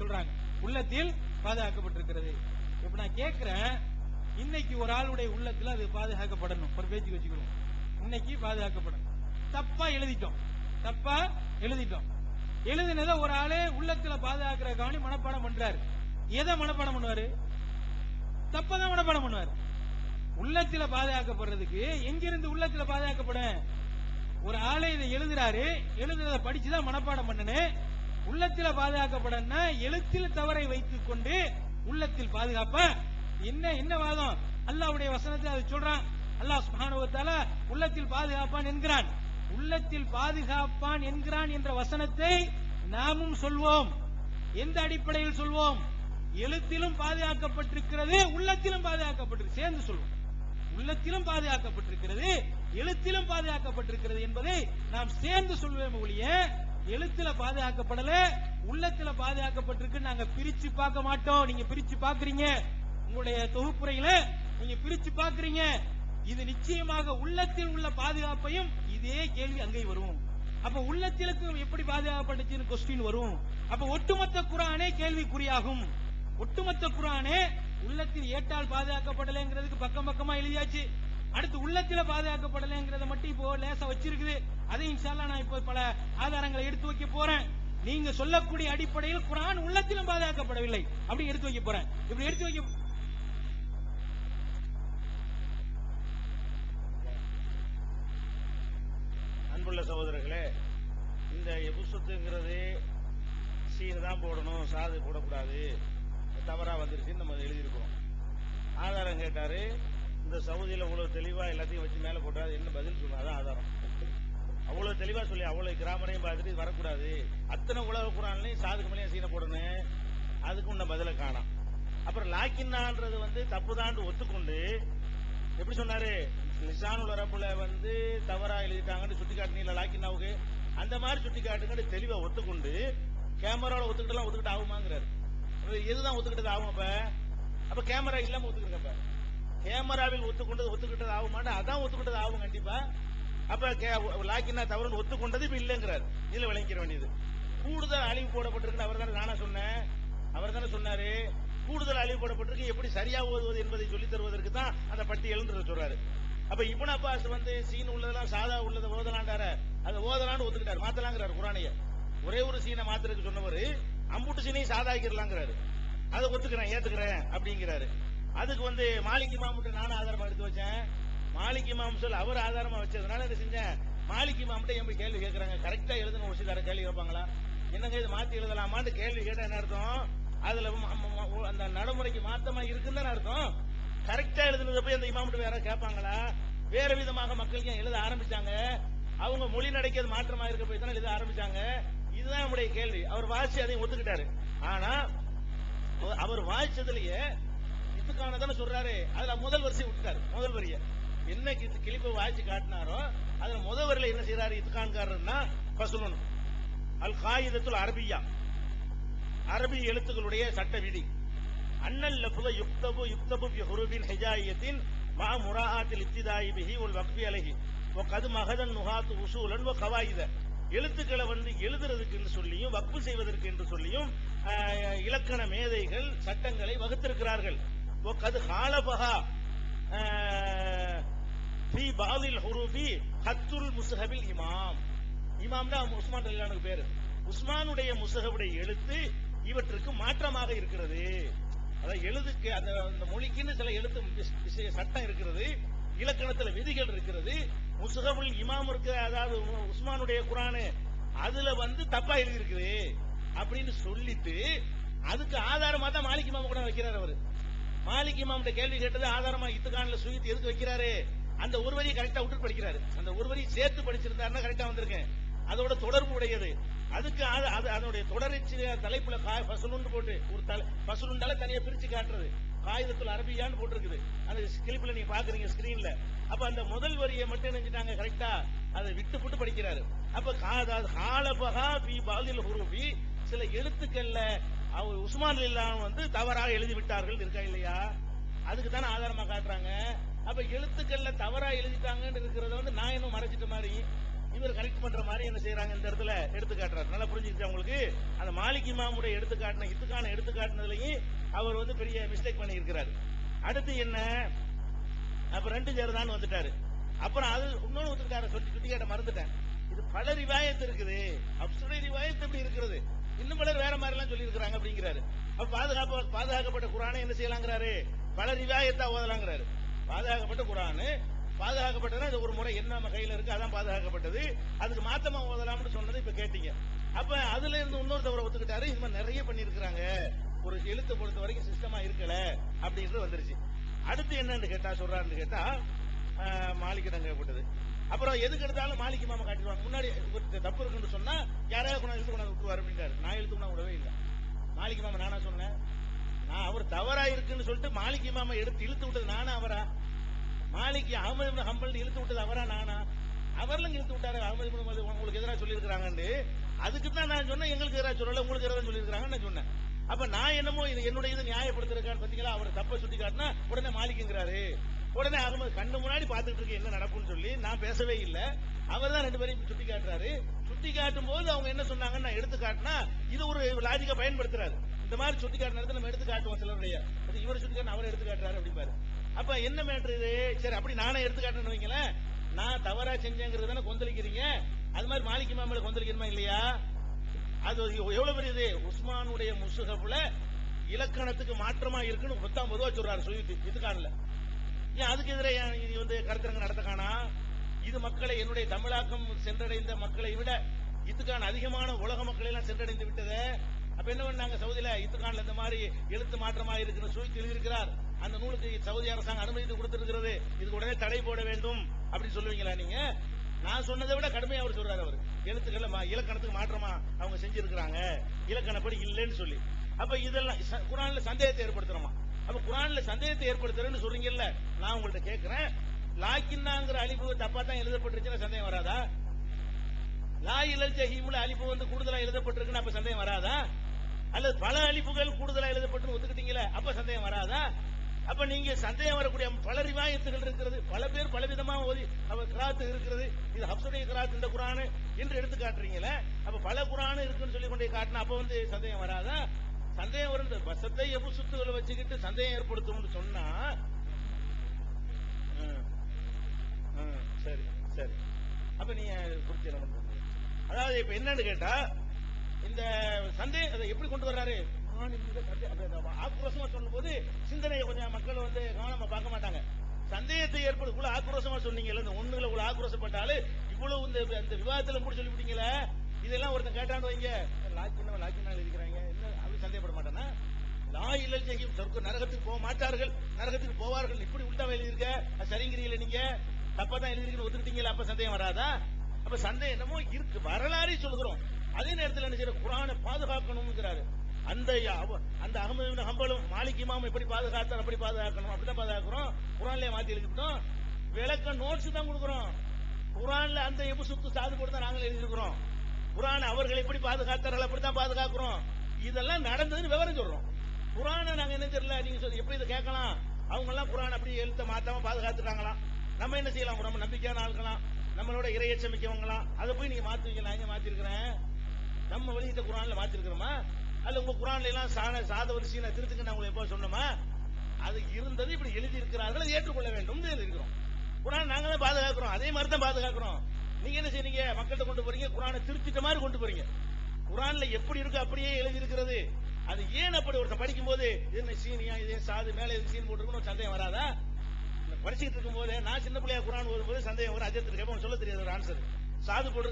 சொல்றாங்க, உள்ளத்தில் பாதுகாக்கப்பட்டிருக்கிறது. இப்ப நான் கேட்கிறேன், இன்னைக்கு ஒரு ஆளுடைய உள்ளத்துல அது பாதுகாக்கப்படணும், ஒரு பேச்சுக்கு வச்சுக்கணும், இன்னைக்கு பாதுகாக்கப்படணும். தப்பா எழுதிட்டோம். எழுதினத ஒரு ஆளே உள்ளத்துல பாதுகாக்கிற கவனி மனப்பாடம் பண்றாரு. எதை மனப்பாடம் பண்ணுவாரு? தப்பதான் மனப்பாடம் பண்ணுவாரு. உள்ளத்துல பாதுகாக்கப்படுறதுக்கு எங்கிருந்து உள்ளத்துல பாதுகாக்கப்படும்? ஒரு ஆளே இதை எழுதுறாரு, எழுதுறத படிச்சுதான் மனப்பாடம் பண்ணனே. உள்ளத்துல பாதுகாக்கப்படனா எழுத்தில் தவறை வைத்துக் கொண்டு உள்ளத்தில் பாதுகாப்ப என்ன வாதம்? அல்லாஹ்வுடைய வசனத்தை அது சொல்றான். அல்லாஹ் சுப்ஹானஹு வ தஆலா உள்ளத்தில் பாதுகாப்பான் என்கிறான். உள்ளத்தில் பாதுகாப்பான் என்கிறான் என்ற வசனத்தை நாமும் சொல்வோம். எந்த அடிப்படையில் சொல்வோம்? எழுத்திலும் பாதுகாக்கப்பட்டிருக்கிறது, உள்ளத்திலும் பாதுகாக்கப்பட்டிருக்கு, சேர்ந்து சொல்வோம். உள்ளத்திலும் பாதுகாக்கப்பட்டிருக்கிறது, எழுத்திலும் பாதுகாக்கப்பட்டிருக்கிறது என்பதை நாம் சேர்ந்து சொல்வோம் ஒழிய, எழுத்துல பாதுகாக்கப்படல உள்ளத்துல பாதுகாக்கப்பட்டிருக்கு நாங்க பிரிச்சு பார்க்க மாட்டோம். நீங்க பிரிச்சு பாக்குறீங்க, உங்களுடைய தொகுப்புரையில நீங்க பிரிச்சு பாக்குறீங்க. இது நிச்சயமாக உள்ளத்தில் உள்ள பாதுகாப்பையும் இதே கேள்வி அங்கே வரும். அப்ப உள்ளத்திற்கு எப்படி பாதுகாக்கப்பட்டுச்சுன்னு கொஸ்டின் வரும். அப்ப ஒட்டுமொத்த குர்ஆனே கேள்விக்குறியாகும். ஒட்டுமொத்த குர்ஆனே உள்ளத்தில் ஏட்டால் பாதுகாக்கப்படலைங்கிறதுக்கு பக்கம் பக்கமா எழுதியாச்சு. அடுத்து உள்ளத்தில பாதுகாக்கப்படலைங்கிறத மட்டும் இப்போ லேசா வச்சிருக்குது. அதை இன்ஷா அல்லாஹ் நான் இப்போ பல ஆதாரங்களை எடுத்து வைக்க போறேன். நீங்க சொல்லக்கூடிய அடிப்படையில் குர்ஆன் உள்ளத்திலும் பாதுகாக்கப்படவில்லை அப்படி எடுத்து வைக்க போறேன். இப்படி எடுத்து வைக்க அன்புள்ள சகோதரர்களே, இந்த எபுசத்துங்கிறது சீன் தான் போடணும், சாது போடக்கூடாது, தவறா வந்துருச்சுன்னு நம்ம எழுதியிருக்கிறோம். ஆதாரம் கேட்டாரு, இந்த சவுதியில அவ்வளவு தெளிவா எல்லாத்தையும் வச்சு மேல போட்டாரு, என்ன பதில் சொன்னாதான் ஆதாரம். அவ்வளவு தெளிவா சொல்லி அவ்வளவு கிராமரையும் பார்த்துட்டு இது வரக்கூடாது, அத்தனை உலக குரான்லையும் சாதுக்கு மேலேயும் சீனை போடணும், அதுக்கு உன்ன பதில காணாம். அப்புறம் லாக்கின்னான்றது தப்புதான் ஒத்துக்கொண்டு எப்படி சொன்னாரு, லிசானுல் அரபுல தவறா எழுதிட்டாங்கன்னு சுட்டி காட்டினீங்களா லாக்கின்னாவுக்கு, அந்த மாதிரி சுட்டி காட்டுங்க தெளிவா ஒத்துக்கொண்டு கேமராவில் ஒத்துக்கிட்டு ஆகுமாங்கிறாரு. எதுதான் ஒத்துக்கிட்டது ஆகும்? அப்ப கேமரா இல்லாம ஒத்துக்கிட்டு, கேமராவில் ஒத்துக்கிட்டது ஆகுமாண்டா, அதான் ஒத்துக்கிட்டது ஆகும் கண்டிப்பா. அப்ப லாக்கின்னா தவறுன்னு ஒத்துக்கொண்டது இப்ப இல்லைங்கிறார். இதுல விளங்கிக்க வேண்டியது. கூடுதல் அழிவு போடப்பட்டிருக்கு அவர் தானே, நானா சொன்னேன், அவர் தானே சொன்னாரு. கூடுதல் அழிவு போடப்பட்டிருக்கு, எப்படி சரியா ஓதுவது என்பதை சொல்லித் தருவதற்கு தான் அந்த பட்டியல் சொல்றாரு. அப்ப இப்னு அப்பாஸ் சீன் உள்ளதெல்லாம் சாதா உள்ளதை ஓதலாண்டார, அதை ஓதலான்னு ஒத்துக்கிட்டாரு, மாத்தலாங்கிறாரு குரானைய. ஒரே ஒரு சீனை மாத்திரக்கு சொன்னவர் அம்புட்டு சீனையும் சாதாக்கிறாங்கிறாரு. அதை ஒத்துக்கிறேன், ஏத்துக்கிறேன் அப்படிங்கிறாரு. அதுக்கு மாலிக் இமாம்கிட்ட நானும் ஆதாரமா எடுத்து வச்சேன். மாலிக் இமாம் சொல் அவர் ஆதாரமா வச்சதுனால என்ன செஞ்சேன், மாலிக் இமாம்கிட்ட என் கேள்வி கேட்கறாங்க, கரெக்டா எழுதுன ஒரு சில கேள்வி கேட்பாங்களா, என்னங்க இது மாத்தி எழுதலாமான்னு கேள்வி கேட்டா என்ன அர்த்தம்? அதுல அந்த நடைமுறைக்கு மாத்தமா இருக்குன்னு அர்த்தம். கரெக்டா எழுதுனது போய் அந்த இமாம்கிட்ட வேற கேட்பாங்களா? வேற விதமாக மக்கள் ஏன் எழுத ஆரம்பிச்சாங்க? அவங்க மொழி நடைக்கிறது மாற்றமா இருக்க போய் தானே எழுத ஆரம்பிச்சாங்க. இதுதான் நம்முடைய கேள்வி. அவர் வாசி அதையும் ஒத்துக்கிட்டாரு. ஆனா அவர் வாசிச்சதுலயே இதுக்கானதான சொல்றாரு, அதுல முதல் வரிசை விட்டுட்டாரு. முதல் வரிய என்ன கிளிப்பை வாய்ச்சி காட்டினாரோ அதுல முதல் வரியில என்ன செய்யறாரு இதுக்கான்காரர்னா, ஃபஸ்லுன் அல் காயிதத்துல் அரபியா, அரபி எழுத்துக்களுடைய சட்ட விதி. அன்னல் லஃப்ஸ யுக்தபு பி ஹுரூபின் ஹிஜாயியத்தின் மா முராஅத்தில் இப்திதாயி பிஹி வல் வக்ஃபி அலைஹி வ கத் மஹதன் நுஹாத் உசூலன் வ கவாயித. எழுத்துக்களை எழுதுறதுக்கு என்று சொல்லியும் வக்ஃபு செய்வதற்கு என்று சொல்லியும் இலக்கண மேதைகள் சட்டங்களை வகுத்திருக்கிறார்கள். வ கத் ஹாலஃபஹா ஃபீ பாதில் ஹுரூஃபி ஹத்துல் முஸ்ஹபில் இமாம். இமாம்னா உஸ்மான் ரலியல்லாஹு பேரு. உஸ்மானுடைய முஸ்ஹபுடைய எழுத்து இவற்றுக்கு மாற்றமாக இருக்கிறது. அதாவது எழுதுக்கு அந்த மொழிக்குன்னு சில எழுத்து சட்டம் இருக்கிறது, இலக்கணத்துல விதிகள் இருக்கிறது. முஸ்ஹபுல் இமாம் இருக்கு, அதாவது உஸ்மானுடைய குர்ஆன் அதுல தப்பா எழுதி இருக்குது அப்படின்னு சொல்லிட்டு அதுக்கு ஆதாரமா தான் மாலிக் இமாம் கூட வைக்கிறார். அவரு மாலிக் இமாம் கேள்வி கேட்டது ஆதாரமா இத்துக்கான்ல சுயித் எதுக்கு வைக்கிறாரு? அந்த ஒரு வரியை கரெக்டா விட்டு படிக்கிறாரு. அந்த ஒரு வரி சேர்த்து படிச்சிருந்தாருன்னா கரெக்டா வந்திருக்கேன். அதோட தொடர்பு உடையது. அதுக்கு அதனுடைய தொடர்ச்சி தலைப்புல ஃபஸ்லுன்னு போட்டு ஒரு ஃபஸ்லுண்டால தனியா பிரிச்சு காட்டுறது, காயிதத்துல் அரபியான்னு போட்டிருக்குது. அந்த கிளிப்ல நீங்க பாக்குறீங்க ஸ்கிரீன்ல. அப்ப அந்த முதல் வரியை மட்டும் நினைச்சிட்டாங்க கரெக்டா, அதை விட்டு போட்டு படிக்கிறாரு. அப்ப ஹாலபஹா ஃபீ பாதில் ஹுரூஃபி, சில எழுத்துக்கள்ல அவர் உஸ்மான் ரலியல்லாஹு தவறாக எழுதி விட்டார்கள் இருக்கா இல்லையா? அதுக்கு தானே ஆதாரமா காட்டுறாங்க. அப்ப எழுத்துக்கள்ல தவறா எழுதிட்டாங்கன்னு இருக்கிறத நான் இன்னும் மறைச்சிட்ட மாதிரி இவர் கரெக்ட் பண்ற மாதிரி என்ன செய்யறாங்க இந்த இடத்துல எடுத்து காட்டுறாரு. நல்லா புரிஞ்சுக்கிட்டு உங்களுக்கு அந்த மாலிக் இமாமுடைய எடுத்துக்காட்டின இத்துக்கான எடுத்துக்காட்டினதுலயும் அவர் வந்து பெரிய மிஸ்டேக் பண்ணி இருக்கிறாரு. அடுத்து என்ன, அப்ப 2 ஜர்தான் வந்துட்டாரு. அப்புறம் அது இன்னொன்னு ஒத்துக்கிட்டாரு, சுட்டி கேட்ட மறந்துட்டேன். இது பல ரிவாயத்து இருக்குது, அப்சுடைய ரிவாயத்து எப்படி இருக்கிறது, இன்னும் பலர் வேற மாதிரி எல்லாம் சொல்லி இருக்கிறாங்க அப்படிங்கிறாரு. அப்ப பாதுகாக்கப்பட்ட குர்ஆனை என்ன செய்யலாங்கிறாரு, பல ரிவாயத்தா ஓதலாங்கிறாரு. பாதுகாக்கப்பட்ட குர்ஆன் பாதுகாக்கப்பட்டதுன்னா இது ஒரு முறை என்ன நம்ம கையில இருக்கு அதான் பாதுகாக்கப்பட்டது, அதுக்கு மாத்தமா ஓதலாம்னு சொன்னது இப்ப கேட்டீங்க. அப்ப அதுல இருந்து இன்னொருத்தவரை ஒத்துக்கிட்டாரு, இது மாதிரி நிறைய பண்ணிருக்கிறாங்க, ஒரு எழுத்தை பொறுத்த வரைக்கும் சிஸ்டமா இருக்கல அப்படின்றது வந்துருச்சு. அடுத்து என்னன்னு கேட்டா சொல்றாருன்னு கேட்டா மாலிக்கிடம் கேட்பட்டது. அப்புறம் எதுக்கு எடுத்தாலும் மாலிக் இமாம காட்டிடுவாங்க. முன்னாடி தப்பு இருக்குன்னு சொன்னா யாராவது கொண்டாந்து விட்டுருவாரு அப்படின்றாரு. நான் எழுத்து கொண்டா விடவே இல்லை. மாலிக் இமாம நானா சொன்னேன்? நான் அவர் தவறா இருக்குன்னு சொல்லிட்டு மாலிக் இமாம எடுத்து இழுத்து விட்டது நானா அவரா? மாலிக் அஹ்மது இப்னு ஹம்பல் இழுத்து விட்டது அவரா நானா? அவர்லாம் இழுத்து விட்டாரு. அஹ்மது இப்னு ஹம்பல் உங்களுக்கு எதிராக சொல்லியிருக்கிறாங்கன்னு அதுக்கு தான் நான் சொன்னேன். எங்களுக்கு எதிராக சொல்லல, உங்களுக்கு எதிராக சொல்லியிருக்கிறாங்கன்னு நான் சொன்னேன். அப்ப நான் என்னமோ இது என்னுடைய இது நியாயப்படுத்திருக்கான்னு பாத்தீங்களா, அவர் தப்ப சுட்டி காட்டினா உடனே மாலிக்குங்கிறாரு. உடனே அகமது கண்ணு முன்னாடி பாத்துட்டு இருக்கு என்ன நடக்கும்னு சொல்லி நான் பேசவே இல்லை. அவர் தான் 2 பேரையும் சுட்டி காட்டுறாரு. சுட்டி காட்டும் போது அவங்க என்ன சொன்னாங்கன்னு நான் எடுத்து காட்டினா இது ஒரு லாஜிக்கா பயன்படுத்துறாரு. இந்த மாதிரி சுட்டி காட்டின இடத்துல நம்ம எடுத்து காட்டுவோம் சிலருடைய, இவர் சுட்டி காட்டின அவர் எடுத்து காட்டுறாரு அப்படிப்பாரு. அப்ப என்ன மேட்ரு இது? சரி அப்படி நானே எடுத்து காட்டுன்னு வைங்களேன், நான் தவறா செஞ்சேங்கிறது தானே கொந்தளிக்கிறீங்க. அது மாதிரி மாலிக் இமாம் கொந்தளிக்கணுமா இல்லையா? அது எவ்வளவு பெரியது? உஸ்மானுடைய முஸ்ஹஃப்ல இலக்கணத்துக்கு மாற்றமா இருக்குன்னு 19 ரூபா சொல்றாரு சுயுத்தி இதுக்கான. ஏன் அதுக்கு எதிராக நீ வந்து கருத்தரங்கு நடத்த காணா? இது மக்களை என்னுடைய தமிழாக்கம் சென்றடைந்த மக்களை விட இதுக்கான அதிகமான உலக மக்களை எல்லாம் சென்றடைந்து விட்டது. அப்ப என்ன பண்ணாங்க சவுதியில, இத்துக்கான்ல இந்த மாதிரி எழுத்து மாற்றமா இருக்குன்னு சுயுத்தி எழுதியிருக்கிறார். அந்த நூலுக்கு சவுதி அரசாங்கம் அனுமதி கொடுத்திருக்கிறது, இதுக்கு உடனே தடை போட வேண்டும் அப்படின்னு சொல்லுவீங்களா நீங்க? நான் சொன்னதை விட கடுமையா அவர் சொல்றாரு. அவர் எழுத்துக்கள் இலக்கணத்துக்கு மாற்றமா அவங்க செஞ்சிருக்கிறாங்க, இலக்கணப்படி இல்லைன்னு சொல்லி. அப்ப இதெல்லாம் குர்ஆன்ல சந்தேகத்தை ஏற்படுத்துறோமா? அப்ப குர்ஆன்ல சந்தேகத்தை ஏற்படுத்துறேன்னு சொல்றீங்கல்ல, நான் உங்கள்ட்ட கேட்கிறேன், லாக்கின்னாங்கிற அலிஃபு தப்பா தான் எழுதப்பட்டிருச்சுன்னா சந்தேகம் வராதா? லா இலல் ஜஹீம்ல அலிஃபு வந்து கூடுதலா எழுதப்பட்டிருக்குன்னு அப்ப சந்தேகம் வராதா? அல்லது பல அலிஃபுகள் கூடுதலா எழுதப்பட்டு ஒத்துக்கிட்டீங்களே அப்ப சந்தேகம் வராதா? அப்ப நீங்க சந்தேகம் வரக்கூடிய பல ரிவாயத்துகள் இருக்கிறது, பல பேர் பலவிதமா ஓதி அவர் கிராத்து இருக்கிறது, இது ஹப்ஸுடைய கிராத் இந்த குர்ஆன் என்று எடுத்து காட்டுறீங்களே, அப்ப பல குர்ஆன் இருக்குன்னு சொல்லி கொண்டே காட்டினா அப்ப வந்து சந்தேகம் வராதா? சந்தேகம் வரும். வசத்தை எபு சுத்துகளை வச்சுக்கிட்டு சந்தேகம் ஏற்படுத்தும்னு சொன்னா சரி சரி. அப்ப நீ குறிச்சு என்ன பண்றது? அதாவது இப்ப என்னன்னு கேட்டா இந்த சந்தேகம் அதை எப்படி கொண்டு வர்றாரு? ஆக்ரோஷமா சொல்லும் போது சிந்தனையை கொஞ்சம் மக்கள் வந்து கவனமா பார்க்க மாட்டாங்க. சந்தேகத்தை ஏற்படுத்த ஆக்ரோஷமா சொன்னீங்கல்ல, இந்த ஒண்ணுல உள்ள ஆக்ரோஷப்பட்டாலே இவ்வளவு இந்த விவாதத்துல கூட சொல்லிவிட்டீங்களே, இதெல்லாம் ஒருத்தன் கேட்டாண்டு வைங்க, லாக்கினா இருக்கிறாங்க என்ன அப்படி சந்தேகப்பட மாட்டானா? லா இல்லல் ஜஹீம் சொர்க்க நரகத்துக்கு போக மாட்டார்கள், நரகத்துக்கு போவார்கள் இப்படி உள்டாவை எழுதியிருக்க, சரிங்கிறீங்களே நீங்க, தப்பா தான் எழுதிருக்கீங்க ஒத்துக்கிட்டீங்களா? அப்ப சந்தேகம் வராதா? அப்ப சந்தேகம் என்னமோ இருக்கு, வரலாறே சொல்கிறோம். அதே நேரத்தில் என்ன செய்யற, குர்ஆனை பாதுகாக்கணும்ங்கிறாரு. அந்த அஹ்மது இப்னு ஹம்பலும் மாலிக் இமாம் எப்படி பாதுகாத்தார் அப்படி பாதுகாக்கணும், அப்படிதான் பாதுகாக்கிறோம். குர்ஆன்லயே மாத்தி எழுதிட்டோம், விளக்க நோட்ஸ் தான் கொடுக்கிறோம். குர்ஆன்ல அந்த எபு சுத்து சாது போட்டு தான் நாங்கள் எழுதியிருக்கிறோம். குர்ஆன் அவர்கள் எப்படி பாதுகாத்தார்கள் அப்படித்தான் பாதுகாக்கிறோம். இதெல்லாம் நடந்ததுன்னு விவரம் சொல்றோம். குர்ஆனை நாங்க என்ன தெரியல, நீங்க சொல்லி எப்படி இதை கேட்கலாம்? அவங்க எல்லாம் குர்ஆன் அப்படி எழுத்த மாத்தாம பாதுகாத்துட்டாங்களாம். நம்ம என்ன செய்யலாம்? நம்ம நம்பிக்கையான ஆள்களாம், நம்மளோட இறையச்சம் மிக்கவங்களாம், அதை போய் நீங்க மாத்துவீங்க. நான் எங்க மாத்திருக்கிறேன்? நம்ம வெளியிட்ட குர்ஆன்ல மாத்திருக்கிறோமா? அல்ல உங்க குர்ஆன்ல எல்லாம் சாத வரிசையை திருத்துக்கு நான் உங்களுக்கு எப்போ சொன்னோமா? அது இருந்தது இப்படி எழுதி இருக்கிறார்கள், அதை ஏற்றுக்கொள்ள வேண்டும் இருக்கிறோம். குர்ஆன் நாங்க தான் பாதுகாக்கிறோம், அதே மாதிரி தான் பாதுகாக்கிறோம். நீங்க என்ன செய்றீங்க? மக்கள்கிட்ட கொண்டு போறீங்க, குர்ஆனை திருத்திட்ட மாதிரி கொண்டு போறீங்க. குர்ஆன்ல எப்படி இருக்கு அப்படியே எழுதி இருக்கிறது. அது ஏன் அப்படி ஒருத்தர் படிக்கும் போது என்ன சீனியா இதே சாது மேலே எது சீன் போட்டுருக்கணும் சந்தேகம் வராதா? படிச்சுட்டு இருக்கும் போது நான் சின்ன பிள்ளையா குர்ஆன் ஓதும்போது சந்தேகம் வரும். அஜயத்துக்கு சொல்ல தெரியாது ஒரு ஆன்சர், சாது போட்டு